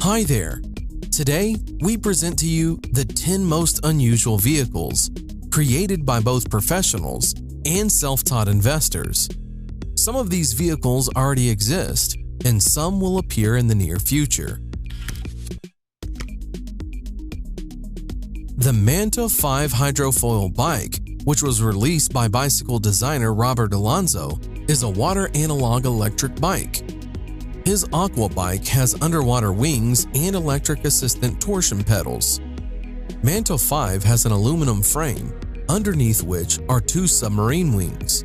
Hi there! Today, we present to you the 10 most unusual vehicles created by both professionals and self-taught investors. Some of these vehicles already exist, and some will appear in the near future. The Manta 5 hydrofoil bike, which was released by bicycle designer Robert Alonso, is a water analog electric bike. His Aqua bike has underwater wings and electric assistant torsion pedals. Manta 5 has an aluminum frame, underneath which are two submarine wings.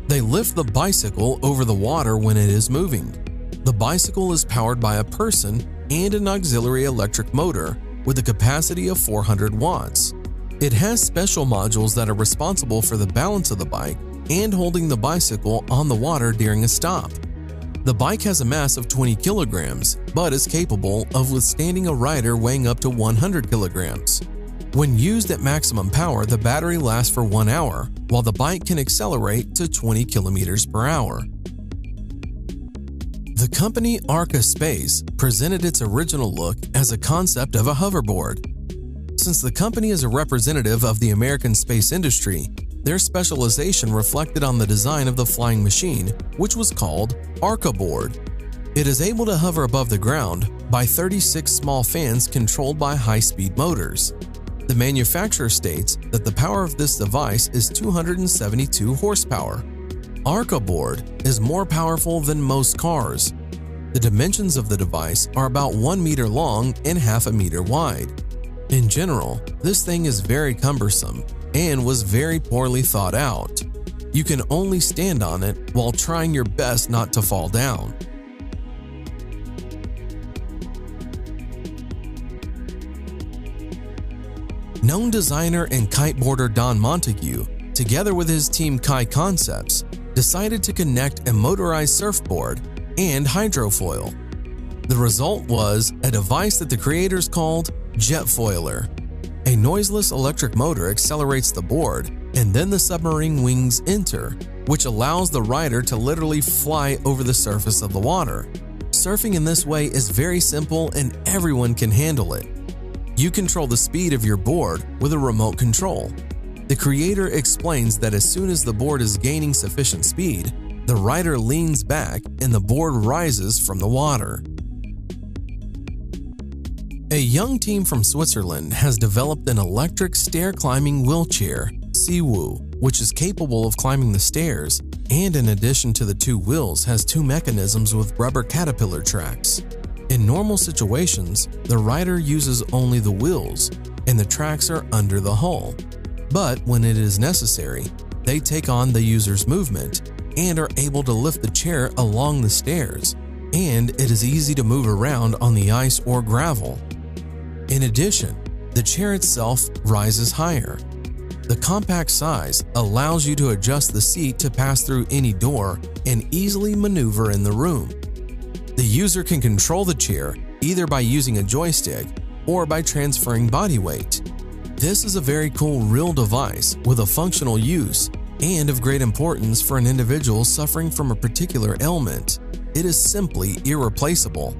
They lift the bicycle over the water when it is moving. The bicycle is powered by a person and an auxiliary electric motor with a capacity of 400 watts. It has special modules that are responsible for the balance of the bike and holding the bicycle on the water during a stop. The bike has a mass of 20 kilograms, but is capable of withstanding a rider weighing up to 100 kilograms. When used at maximum power, the battery lasts for 1 hour, while the bike can accelerate to 20 kilometers per hour. The company Arca Space presented its original look as a concept of a hoverboard. Since the company is a representative of the American space industry, their specialization reflected on the design of the flying machine, which was called Arca Board. It is able to hover above the ground by 36 small fans controlled by high-speed motors. The manufacturer states that the power of this device is 272 horsepower. Arca Board is more powerful than most cars. The dimensions of the device are about 1 meter long and half a meter wide. In general, this thing is very cumbersome and was very poorly thought out. You can only stand on it while trying your best not to fall down. Known designer and kiteboarder Don Montague, together with his team Kai Concepts, decided to connect a motorized surfboard and hydrofoil. The result was a device that the creators called Jetfoiler. A noiseless electric motor accelerates the board, and then the submarine wings enter, which allows the rider to literally fly over the surface of the water. Surfing in this way is very simple and everyone can handle it. You control the speed of your board with a remote control. The creator explains that as soon as the board is gaining sufficient speed, the rider leans back and the board rises from the water. A young team from Switzerland has developed an electric stair-climbing wheelchair, Siwu, which is capable of climbing the stairs and in addition to the two wheels has two mechanisms with rubber caterpillar tracks. In normal situations, the rider uses only the wheels and the tracks are under the hull. But when it is necessary, they take on the user's movement and are able to lift the chair along the stairs, and it is easy to move around on the ice or gravel. In addition, the chair itself rises higher. The compact size allows you to adjust the seat to pass through any door and easily maneuver in the room. The user can control the chair either by using a joystick or by transferring body weight. This is a very cool real device with a functional use and of great importance for an individual suffering from a particular ailment. It is simply irreplaceable.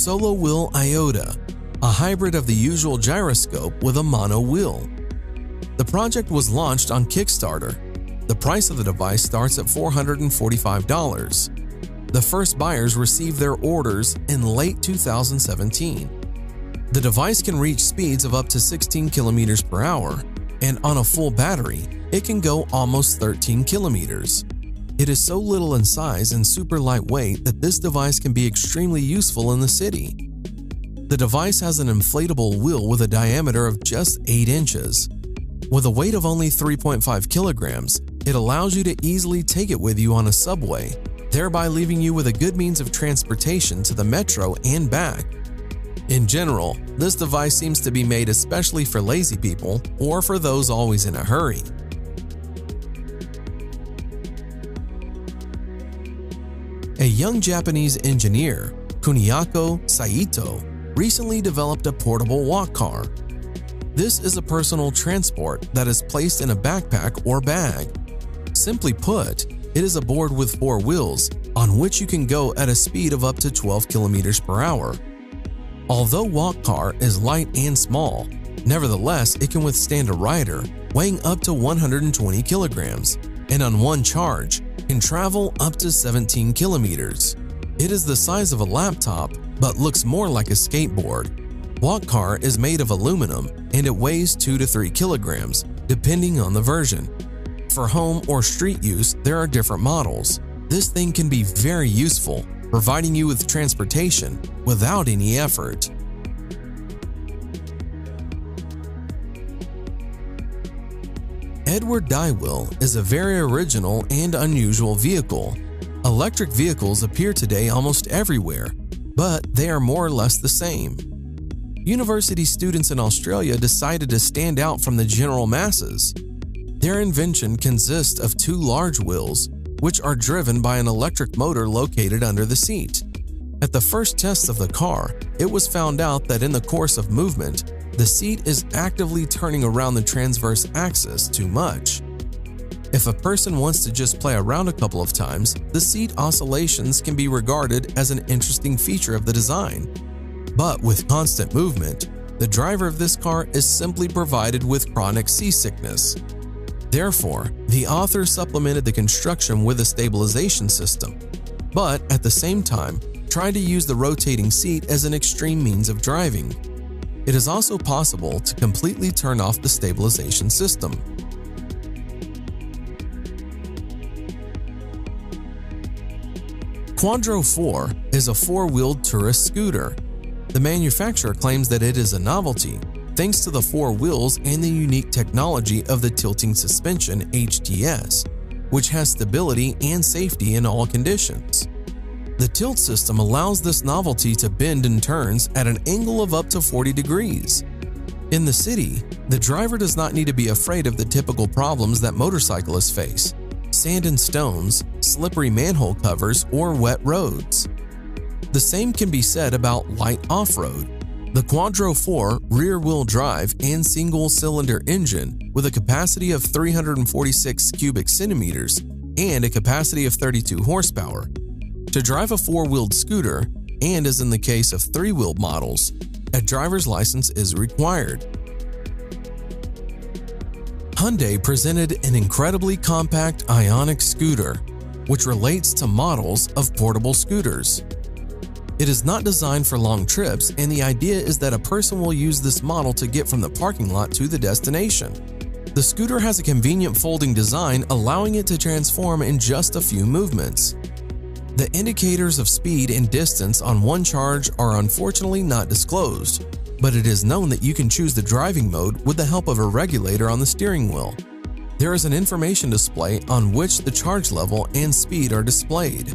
Solo Wheel Iota, a hybrid of the usual gyroscope with a mono wheel. The project was launched on Kickstarter. The price of the device starts at $445. The first buyers received their orders in late 2017. The device can reach speeds of up to 16 kilometers per hour, and on a full battery, it can go almost 13 kilometers. It is so little in size and super lightweight that this device can be extremely useful in the city. The device has an inflatable wheel with a diameter of just 8 inches. With a weight of only 3.5 kilograms, it allows you to easily take it with you on a subway, thereby leaving you with a good means of transportation to the metro and back. In general, this device seems to be made especially for lazy people or for those always in a hurry. A young Japanese engineer, Kuniako Saito, recently developed a portable walk car. This is a personal transport that is placed in a backpack or bag. Simply put, It is a board with 4 wheels, on which you can go at a speed of up to 12 kilometers per hour. Although Walk Car is light and small, nevertheless it can withstand a rider weighing up to 120 kilograms, and on one charge can travel up to 17 kilometers. It is the size of a laptop, but looks more like a skateboard. Walk Car is made of aluminum and it weighs 2 to 3 kilograms, depending on the version. For home or street use, there are different models. This thing can be very useful, providing you with transportation without any effort. Edward Dywell is a very original and unusual vehicle. Electric vehicles appear today almost everywhere, but they are more or less the same. University students in Australia decided to stand out from the general masses. Their invention consists of 2 large wheels, which are driven by an electric motor located under the seat. At the first test of the car, it was found out that in the course of movement, the seat is actively turning around the transverse axis too much. If a person wants to just play around a couple of times, the seat oscillations can be regarded as an interesting feature of the design. But with constant movement, the driver of this car is simply provided with chronic seasickness. Therefore, the author supplemented the construction with a stabilization system, but at the same time, tried to use the rotating seat as an extreme means of driving. It is also possible to completely turn off the stabilization system. Quadro 4 is a 4-wheeled tourist scooter. The manufacturer claims that it is a novelty, thanks to the 4 wheels and the unique technology of the tilting suspension (HTS), which has stability and safety in all conditions. The tilt system allows this novelty to bend and turns at an angle of up to 40 degrees. In the city, the driver does not need to be afraid of the typical problems that motorcyclists face: sand and stones, slippery manhole covers, or wet roads. The same can be said about light off-road. The Quadro 4 rear-wheel drive and single-cylinder engine with a capacity of 346 cubic centimeters and a capacity of 32 horsepower. To drive a 4-wheeled scooter, and as in the case of 3-wheeled models, a driver's license is required. Hyundai presented an incredibly compact Ioniq scooter, which relates to models of portable scooters. It is not designed for long trips, and the idea is that a person will use this model to get from the parking lot to the destination. The scooter has a convenient folding design, allowing it to transform in just a few movements. The indicators of speed and distance on one charge are unfortunately not disclosed, but it is known that you can choose the driving mode with the help of a regulator on the steering wheel. There is an information display on which the charge level and speed are displayed.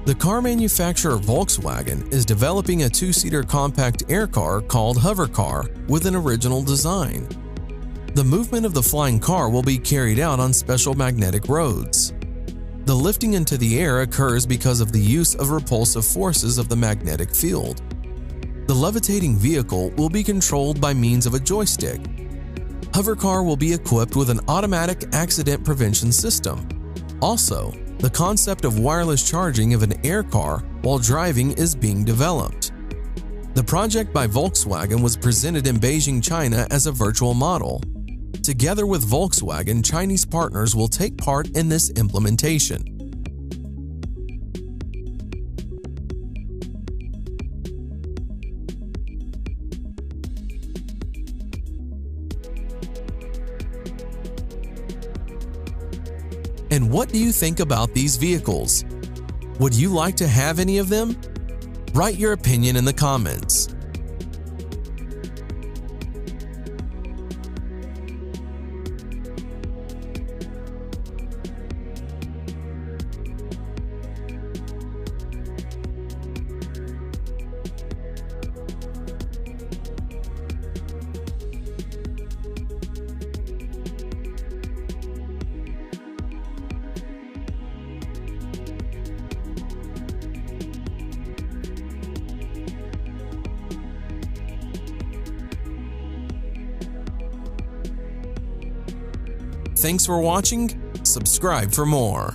The car manufacturer Volkswagen is developing a 2-seater compact air car called Hover Car with an original design. The movement of the flying car will be carried out on special magnetic roads. The lifting into the air occurs because of the use of repulsive forces of the magnetic field. The levitating vehicle will be controlled by means of a joystick. Hover Car will be equipped with an automatic accident prevention system. Also, the concept of wireless charging of an air car while driving is being developed. The project by Volkswagen was presented in Beijing, China as a virtual model. Together with Volkswagen, Chinese partners will take part in this implementation. And what do you think about these vehicles? Would you like to have any of them? Write your opinion in the comments. Thanks for watching. Subscribe for more.